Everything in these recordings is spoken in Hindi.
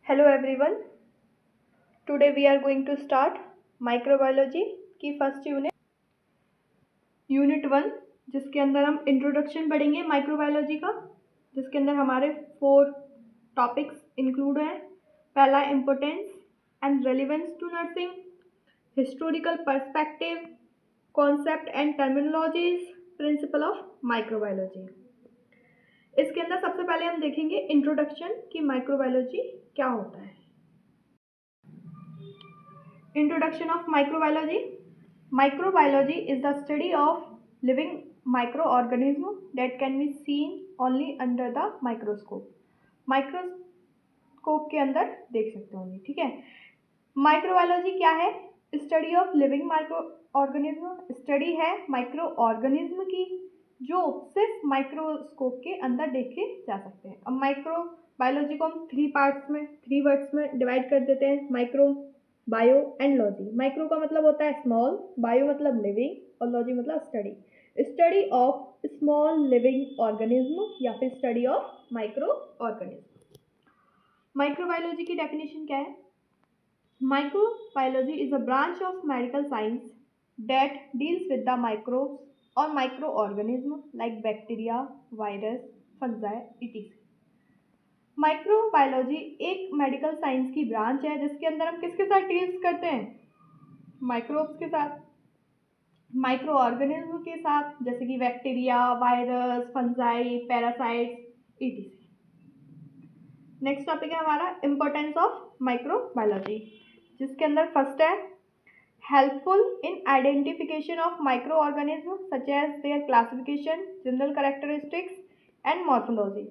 Hello everyone. Today we are going to start microbiology की फर्स्ट यूनिट 1, जिसके अंदर हम इंट्रोडक्शन पढ़ेंगे माइक्रोबायोलॉजी का, जिसके अंदर हमारे 4 टॉपिक्स इंक्लूड हैं। पहला importance and relevance to nursing, historical perspective, concept and terminologies, principle of microbiology. इसके अंदर सबसे पहले हम देखेंगे इंट्रोडक्शन की माइक्रोबायोलॉजी क्या होता है। Introduction of microbiology. Microbiology is the study of living microorganisms that can be seen only under the microscope. Microscope के अंदर देख सकते होंगे, ठीक है। माइक्रोबायोलॉजी क्या है? Study of living micro organism, study है माइक्रो ऑर्गेनिज्म की जो सिर्फ माइक्रोस्कोप के अंदर देखे जा सकते हैं। अब माइक्रोबायोलॉजी को हम 3 वर्ड्स में डिवाइड कर देते हैं, micro, bio and logy. Micro का मतलब होता है स्मॉल, बायो मतलब लिविंग और लॉजी मतलब study. Study of small living organism या फिर study of micro organism. Microbiology की डेफिनेशन क्या है? Microbiology is a branch of medical science that deals with the microbes और micro organism like bacteria, virus, fungi ETC. Microbiology एक मेडिकल साइंस की ब्रांच है जिसके अंदर हम किसके साथ डील्स करते हैं? माइक्रोब्स के साथ, माइक्रो ऑर्गेनिज्म के साथ, जैसे कि bacteria, virus, fungi, parasites etc. Next topic है हमारा इम्पोर्टेंस ऑफ माइक्रोबायोलॉजी, जिसके अंदर फर्स्ट है helpful in identification of micro organism such as their classification, general characteristics and morphology.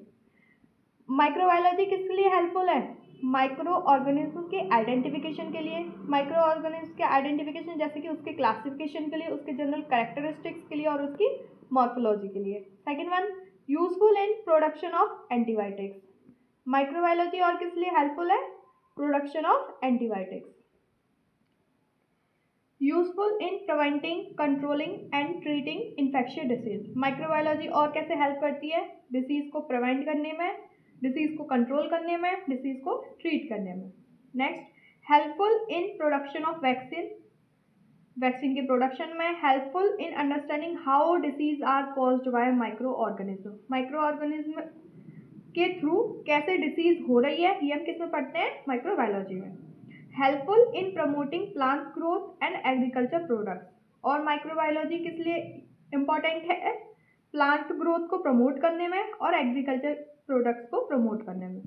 Microbiology किसके लिए हेल्पफुल है? माइक्रो ऑर्गेनिज्म के आइडेंटिफिकेशन के लिए, माइक्रो ऑर्गेनिज्म के आइडेंटिफिकेशन जैसे कि उसके क्लासिफिकेशन के लिए, उसके जनरल कैरेक्टरिस्टिक्स के लिए और उसकी मॉर्फोलॉजी के लिए। Second one, useful in production of antibiotics. Microbiology और किस लिए हेल्पफुल है? Production of antibiotics. Useful in preventing, controlling and treating infectious disease. Microbiology और कैसे हेल्प करती है? डिसीज को प्रिवेंट करने में, डिसीज को कंट्रोल करने में, डिसीज को ट्रीट करने में। Next, helpful in production of vaccine, vaccine के प्रोडक्शन में। Helpful in understanding how disease are caused by micro organism, micro organism के थ्रू कैसे डिसीज हो रही है, ये हम किस में पढ़ते हैं? माइक्रोबायोलॉजी में। Helpful in promoting plant growth and agriculture products, और माइक्रोबायोलॉजी किस लिए इम्पॉर्टेंट है? प्लांट ग्रोथ को प्रमोट करने में और एग्रीकल्चर प्रोडक्ट्स को प्रमोट करने में।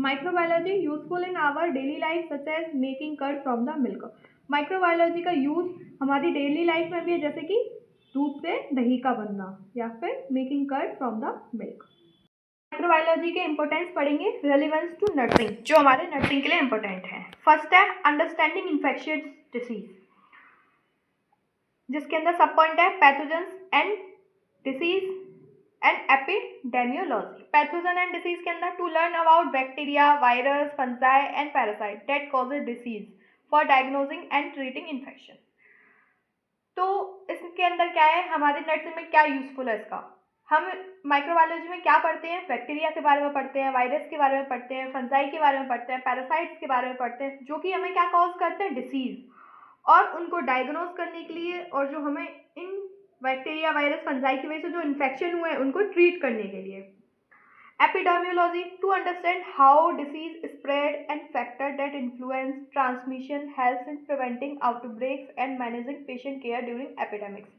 Microbiology useful in our daily life such as making curd from the milk. Microbiology का यूज हमारी डेली लाइफ में भी है, जैसे कि दूध से दही का बनना या फिर making curd from the milk. Microbiology के इंपॉर्टेंस पढ़ेंगे, रेलिवेंस टू नर्सिंग, जो हमारे नर्सिंग के लिए इंपॉर्टेंट है। फर्स्ट है अंडरस्टैंडिंग इन्फेक्शियस डिसीज, जिसके अंदर सब पॉइंट है pathogens and disease and epidemiology. Pathogen and disease के अंदर to learn about bacteria, virus, fungi and parasite that causes disease for diagnosing and treating infection. तो इसके अंदर क्या है, हमारे नर्सिंग में क्या यूजफुल है इसका? हम माइक्रोबायोलॉजी में क्या पढ़ते हैं? बैक्टीरिया के बारे में पढ़ते हैं, वायरस के बारे में पढ़ते हैं, फंजाई के बारे में पढ़ते हैं, पैरासाइट्स के बारे में पढ़ते हैं, जो कि हमें क्या कॉज करते हैं? डिसीज, और उनको डायग्नोज करने के लिए, और जो हमें इन बैक्टीरिया, वायरस, फंजाई की वजह से जो इन्फेक्शन हुए हैं उनको ट्रीट करने के लिए। Epidemiology to understand how disease spread and factor that influence transmission, helps in preventing outbreaks and managing patient care during epidemics.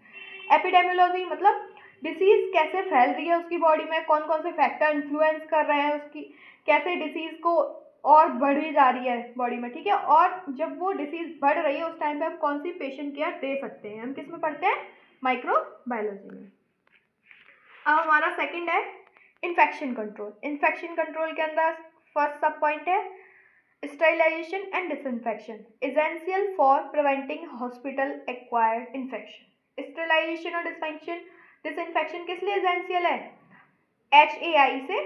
Epidemiology मतलब डिसीज कैसे फैल रही है उसकी बॉडी में, कौन कौन से फैक्टर इन्फ्लुएंस कर रहे हैं उसकी, कैसे डिसीज को और बढ़ी जा रही है बॉडी में, ठीक है। और जब वो डिसीज बढ़ रही है उस टाइम पे हम कौन सी पेशेंट केयर दे सकते हैं, हम किस में पढ़ते हैं? माइक्रोबायोलॉजी में। अब हमारा सेकंड है इन्फेक्शन कंट्रोल। इन्फेक्शन कंट्रोल के अंदर फर्स्ट सब पॉइंट है sterilisation and disinfection, essential for preventing hospital acquired infection. Sterilisation और डिसइंफेक्शन किस लिए एसेंशियल है? HAI से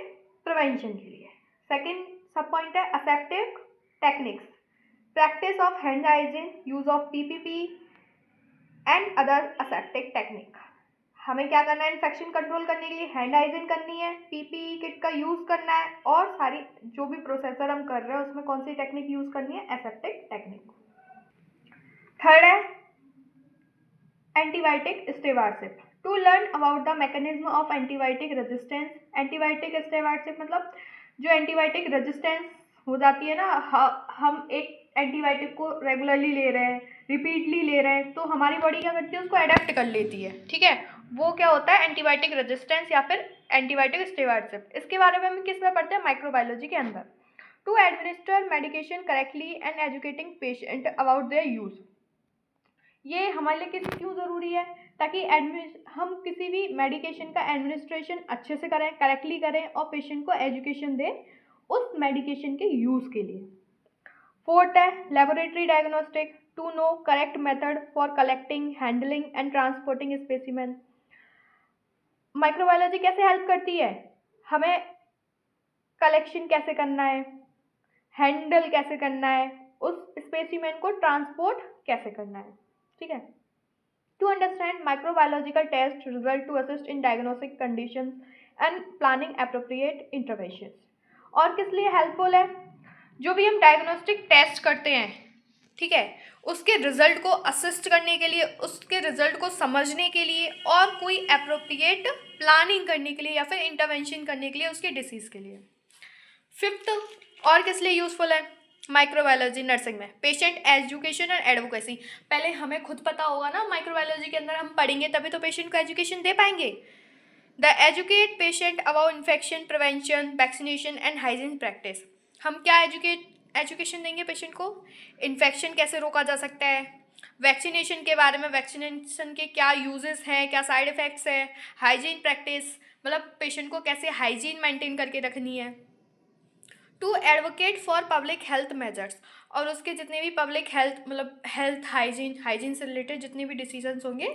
प्रिवेंशन के लिए। सेकंड सब पॉइंट है aseptic techniques, practice of hand hygiene, use of PPP and other aseptic technique. हमें क्या करना है इन्फेक्शन कंट्रोल करने के लिए, हैंड हाइजीन करनी है, पीपीई किट का यूज़ करना है, और सारी जो भी प्रोसेसर हम कर रहे हैं उसमें कौन सी टेक्निक यूज़ करनी है, एसेप्टिक टेक्निक। थर्ड है antibiotic stewardship. To learn about the mechanism of antibiotic resistance. Antibiotic stewardship मतलब जो एंटीबायोटिक रेजिस्टेंस हो जाती है ना, हम एक एंटीबायोटिक को रेगुलरली ले रहे हैं, रिपीटली ले रहे हैं, तो हमारी बॉडी क्या करती है, उसको अडेप्ट कर लेती है, ठीक है। वो क्या होता है एंटीबायोटिक रेजिस्टेंस या फिर एंटीबायोटिक स्टेवारशिप। इसके बारे में हम किस में पढ़ते हैं, माइक्रोबायोलॉजी के अंदर। To administer medication correctly and educating patient about their use. ये हमारे लिए क्यों ज़रूरी है, ताकि हम किसी भी मेडिकेशन का एडमिनिस्ट्रेशन अच्छे से करें, करेक्टली करें, और पेशेंट को एजुकेशन दें उस मेडिकेशन के यूज़ के लिए। फोर्थ है laboratory diagnostic. To know correct method for collecting, handling and transporting specimen. Microbiology कैसे हेल्प करती है, हमें कलेक्शन कैसे करना है, हैंडल कैसे करना है, उस स्पेसिमेन को ट्रांसपोर्ट कैसे करना है, ठीक है। To understand microbiological test result to assist in diagnostic conditions and planning appropriate intervention. और किस लिए हेल्पफुल है, जो भी हम डायग्नोस्टिक टेस्ट करते हैं, ठीक है, उसके रिजल्ट को असिस्ट करने के लिए, उसके रिजल्ट को समझने के लिए, और कोई एप्रोप्रिएट प्लानिंग करने के लिए या फिर इंटरवेंशन करने के लिए उसके डिसीज़ के लिए। फिफ्थ और किस लिए यूजफुल है माइक्रोबायोलॉजी नर्सिंग में, पेशेंट एजुकेशन और एडवोकेसी। पहले हमें खुद पता होगा ना, माइक्रोबायोलॉजी के अंदर हम पढ़ेंगे तभी तो पेशेंट को एजुकेशन दे पाएंगे। The educate patient about infection prevention, vaccination and hygiene practice. हम क्या एजुकेशन देंगे पेशेंट को, इन्फेक्शन कैसे रोका जा सकता है, वैक्सीनेशन के बारे में, वैक्सीनेशन के क्या यूजेस हैं, क्या साइड इफ़ेक्ट्स है, हाइजीन प्रैक्टिस मतलब पेशेंट को कैसे हाइजीन मेंटेन करके रखनी है। To advocate for public health measures, और उसके जितने भी पब्लिक हेल्थ मतलब हेल्थ हाइजीन से रिलेटेड जितने भी डिसीजंस होंगे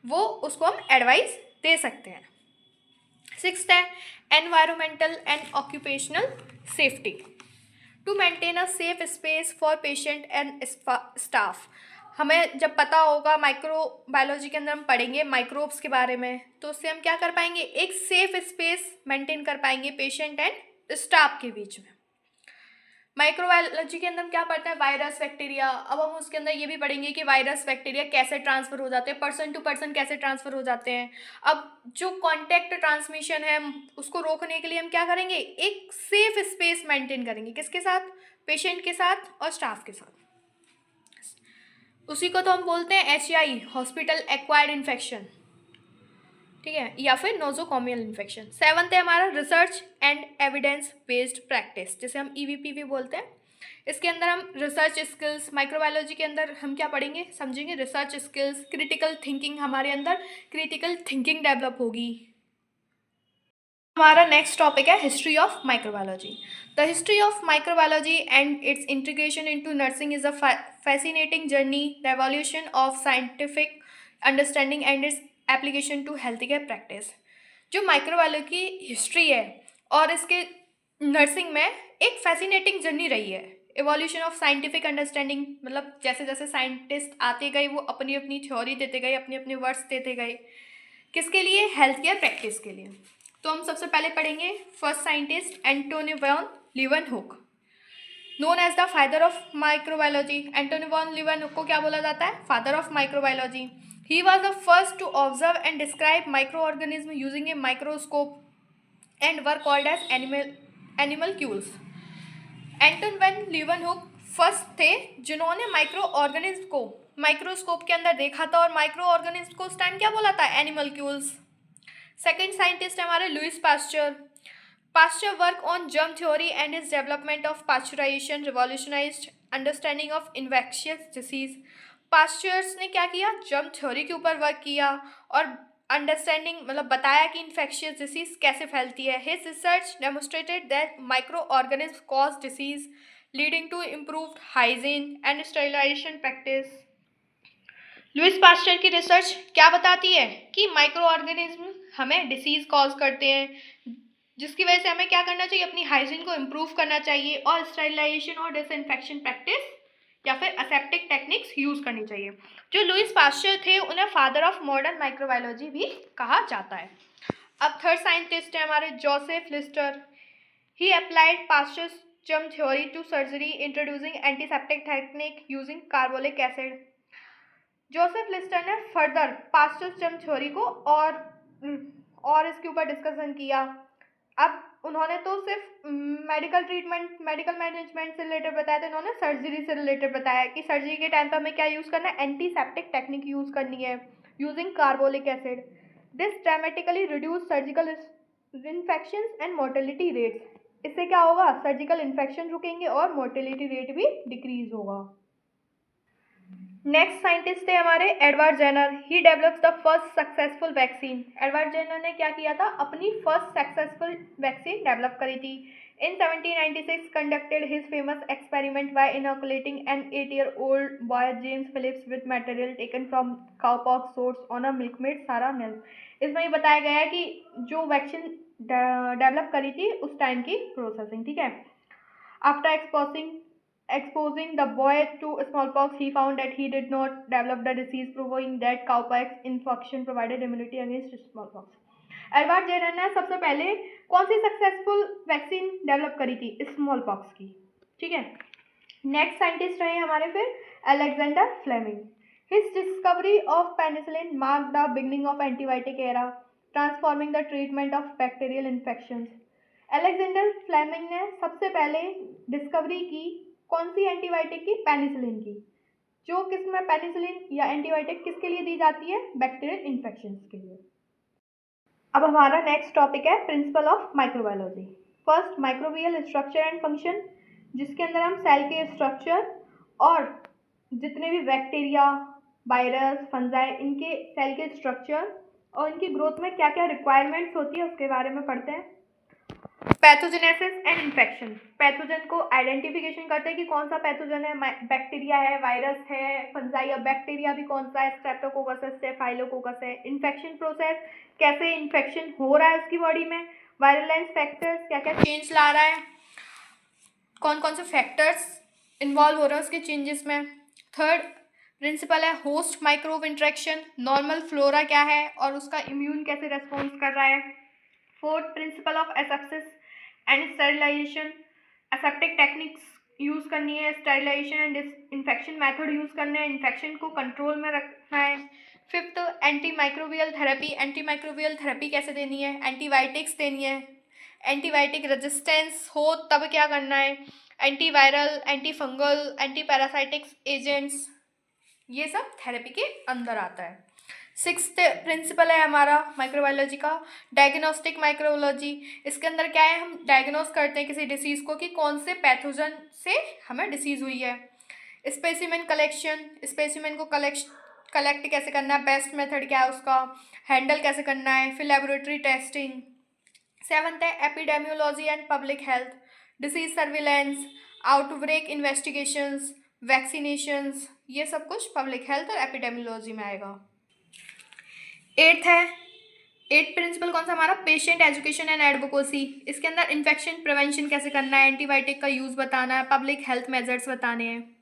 वो उसको हम एडवाइस दे सकते हैं। सिक्स्थ है environmental and occupational safety. To maintain a safe space for patient and staff. हमें जब पता होगा माइक्रोबायोलॉजी के अंदर हम पढ़ेंगे माइक्रोब्स के बारे में, तो उससे हम क्या कर पाएंगे, एक सेफ स्पेस मेंटेन कर पाएंगे पेशेंट एंड स्टाफ के बीच में। माइक्रोबायोलॉजी के अंदर हम क्या पढ़ते हैं, वायरस बैक्टीरिया। अब हम उसके अंदर ये भी पढ़ेंगे कि वायरस बैक्टीरिया कैसे ट्रांसफ़र हो जाते हैं, पर्सन टू पर्सन कैसे ट्रांसफ़र हो जाते हैं। अब जो कॉन्टैक्ट ट्रांसमिशन है उसको रोकने के लिए हम क्या करेंगे, एक सेफ स्पेस मेंटेन करेंगे, किसके साथ, पेशेंट के साथ और स्टाफ के साथ। उसी को तो हम बोलते हैं HAI, हॉस्पिटल एक्वायर्ड इन्फेक्शन, ठीक है, या फिर नोजोकॉमियल इन्फेक्शन। सेवंथ है हमारा research and evidence based practice, जिसे हम EVP भी बोलते हैं। इसके अंदर हम रिसर्च स्किल्स, माइक्रोबायोलॉजी के अंदर हम क्या पढ़ेंगे, समझेंगे रिसर्च स्किल्स, क्रिटिकल थिंकिंग, हमारे अंदर क्रिटिकल थिंकिंग डेवलप होगी। हमारा नेक्स्ट टॉपिक है history of microbiology. The history of microbiology and it's integration into nursing is a fascinating journey, the evolution of scientific understanding and its application to healthcare practice। जो माइक्रोबायोलॉजी की हिस्ट्री है और इसके नर्सिंग में एक फैसिनेटिंग जर्नी रही है। एवोल्यूशन ऑफ साइंटिफिक अंडरस्टैंडिंग मतलब जैसे जैसे साइंटिस्ट आते गए वो अपनी अपनी थ्योरी देते गए, अपने अपने वर्ड्स देते गए, किसके लिए, हेल्थ केयर प्रैक्टिस के लिए। तो हम सबसे पहले पढ़ेंगे first scientist Antonie van Leeuwenhoek, known as the father of microbiology. Antonie van Leeuwenhoek को क्या बोला जाता है, father of microbiology. He was the first to observe and describe micro organism using a microscope and were called as animalcules. Antonie van Leeuwenhoek first थे जिन्होंने माइक्रो ऑर्गेनिज्म को माइक्रोस्कोप के अंदर देखा था, और माइक्रो ऑर्गेनिज्म को उस टाइम क्या बोला था, एनिमलक्यूल्स। सेकेंड साइंटिस्ट है हमारे Louis Pasteur. Pasteur work on germ theory and its development of pasteurization revolutionized understanding of infectious disease। Pastures ने क्या किया, जर्म थ्योरी के ऊपर वर्क किया और अंडरस्टैंडिंग मतलब बताया कि इन्फेक्शियस डिसीज कैसे फैलती है। His research demonstrated that micro organism cause disease leading to improved hygiene and sterilisation practice. Louis Pasteur की रिसर्च क्या बताती है कि माइक्रो ऑर्गेनिज्म हमें डिसीज कॉज करते हैं, जिसकी वजह से हमें क्या करना चाहिए, अपनी हाइजीन को इम्प्रूव करना चाहिए और स्टेरिलाइजेशन और डिसइंफेक्शन प्रैक्टिस या फिर असेप्टिक टेक्निक्स यूज करनी चाहिए। जो लुइस पास्चर थे उन्हें फादर ऑफ मॉडर्न माइक्रोबायोलॉजी भी कहा जाता है। अब थर्ड साइंटिस्ट है हमारे Joseph Lister. He applied pastures germ theory to surgery introducing antiseptic technique using carbolic acid। Joseph Lister ने फर्दर पास्चर्स जर्म थ्योरी को और इसके ऊपर डिस्कशन किया। अब उन्होंने तो सिर्फ मेडिकल ट्रीटमेंट मेडिकल मैनेजमेंट से रिलेटेड बताया, तो इन्होंने सर्जरी से रिलेटेड बताया कि सर्जरी के टाइम पर हमें क्या यूज़ करना है, एंटीसेप्टिक टेक्निक यूज़ करनी है using carbolic acid. This dramatically reduce surgical infection and mortality rates. इससे क्या होगा, सर्जिकल इन्फेक्शन रुकेंगे और मोर्टेलिटी रेट भी डिक्रीज होगा। नेक्स्ट साइंटिस्ट थे हमारे Edward Jenner. He develops the first successful vaccine. Edward Jenner ने क्या किया था, अपनी फर्स्ट सक्सेसफुल वैक्सीन डेवलप करी थी। In 1796 conducted his famous experiment by inoculating an 8-year-old boy James Phillips with material taken from cowpox source on a milkmaid Sarah milk. इसमें ये बताया गया है कि जो वैक्सीन डेवलप करी थी उस टाइम की प्रोसेसिंग, ठीक है। After exposing the boy to smallpox, he found that he did not develop the disease, proving that cowpox infection provided immunity against smallpox। Edward Jenner ने सबसे पहले कौन सी सक्सेसफुल वैक्सीन डेवलप करी थी, स्मॉल पॉक्स की, ठीक है। नेक्स्ट साइंटिस्ट रहे हमारे फिर Alexander Fleming. His discovery of penicillin mark the beginning of antibiotic era, transforming the treatment of bacterial infections. Alexander Fleming ने सबसे पहले डिस्कवरी की कौन सी एंटीबायोटिक की, पेनिसिलिन की, जो किसमें पेनिसिलिन या एंटीबायोटिक किसके लिए दी जाती है, बैक्टीरियल इन्फेक्शंस के लिए। अब हमारा नेक्स्ट टॉपिक है principal of microbiology. First, microbial structure and function, जिसके अंदर हम सेल के स्ट्रक्चर और जितने भी बैक्टीरिया, वायरस, फंजाई, इनके सेल के स्ट्रक्चर और इनकी ग्रोथ में क्या क्या रिक्वायरमेंट्स होती है उसके बारे में पढ़ते हैं। पैथोजेनेसिस एंड इन्फेक्शन, पैथोजन को आइडेंटिफिकेशन करते हैं कि कौन सा पैथोजन है, बैक्टीरिया है, वायरस है, फंजाई, और बैक्टीरिया भी कौन सा है, स्ट्रेप्टोकोकस है, स्टेफाइलोकोकस है। इन्फेक्शन प्रोसेस, कैसे इन्फेक्शन हो रहा है उसकी बॉडी में, वायरलेंस फैक्टर्स क्या क्या चेंज ला रहा है, कौन कौन से फैक्टर्स इन्वॉल्व हो रहे हैं उसके चेंजेस में। थर्ड प्रिंसिपल है host microbe interaction, normal flora क्या है और उसका इम्यून कैसे रेस्पॉन्स कर रहा है। Fourth principle of asepsis and sterilization, aseptic techniques use करनी है, sterilisation and infection method use करने हैं, इन्फेक्शन को कंट्रोल में रखना है। Fifth anti microbial therapy, anti microbial therapy कैसे देनी है, एंटीबायोटिक्स देनी है, एंटीबायोटिक रेजिस्टेंस हो तब क्या करना है, antiviral, anti fungal, anti parasitics agents, ये सब थेरेपी के अंदर आता है। सिक्स्थ प्रिंसिपल है हमारा माइक्रोबायोलॉजी का डायग्नोस्टिक माइक्रोबायोलॉजी। इसके अंदर क्या है, हम डायग्नोस करते हैं किसी डिसीज़ को कि कौन से पैथोजन से हमें डिसीज़ हुई है। स्पेसिमेन कलेक्शन, स्पेसिमेन को कलेक्ट कैसे करना है, बेस्ट मेथड क्या है उसका, हैंडल कैसे करना है, फिर लेबोरेटरी टेस्टिंग। सेवन्थ है epidemiology and public health, disease surveillance, outbreak investigations, vaccinations, ये सब कुछ पब्लिक हेल्थ और एपिडेमियोलॉजी में आएगा। एट्थ प्रिंसिपल कौन सा हमारा, पेशेंट एजुकेशन एंड एडवोकेसी। इसके अंदर इन्फेक्शन प्रिवेंशन कैसे करना है, एंटीबायोटिक का यूज़ बताना है, पब्लिक हेल्थ मेजर्स बताने हैं।